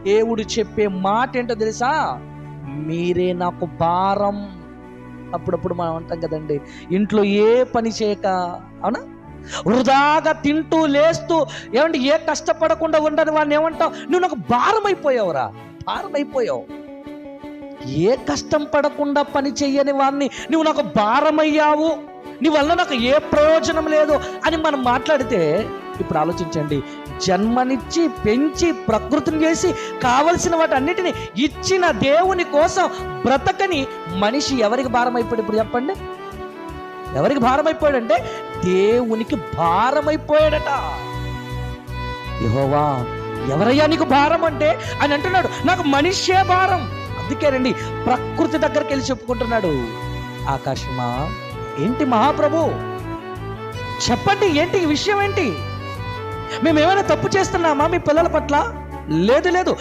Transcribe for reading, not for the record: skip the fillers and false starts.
దేవుడు చెప్పే మాట ఏంటో తెలుసా? మీరే నాకు భారం. అప్పుడప్పుడు మనం అంటాం కదండి, ఇంట్లో ఏ పని చేయక, అవునా, వృధాగా తింటూ లేస్తూ, ఏమంటే ఏ కష్టపడకుండా ఉండని వాడిని ఏమంటావు? నువ్వు నాకు భారం అయిపోయావురా, భారం అయిపోయావు. ఏ కష్టం పడకుండా పని చెయ్యని వాడిని నువ్వు నాకు భారమయ్యావు, నీ వల్ల నాకు ఏ ప్రయోజనం లేదు అని మనం మాట్లాడితే, ఇప్పుడు ఆలోచించండి, జన్మనిచ్చి పెంచి ప్రకృతిని చేసి కావలసిన వాటన్నిటిని ఇచ్చిన దేవుని కోసం బ్రతకని మనిషి ఎవరికి భారం అయిపోయాడు? ఇప్పుడు చెప్పండి, ఎవరికి భారం అయిపోయాడంటే దేవునికి భారం అయిపోయాడట. యెహోవా, ఎవరయ్యా నీకు భారం అంటే అని అంటున్నాడు, నాకు మనిషే భారం. అందుకేనండి ప్రకృతి దగ్గరికి వెళ్ళి చెప్పుకుంటున్నాడు, ఆకాశమా ఏంటి మహాప్రభు, చెప్పండి ఏంటి ఈ విషయం ఏంటి? మేమేమైనా తప్పు చేస్తున్నామా మీ పిల్లల పట్ల? లేదు లేదు,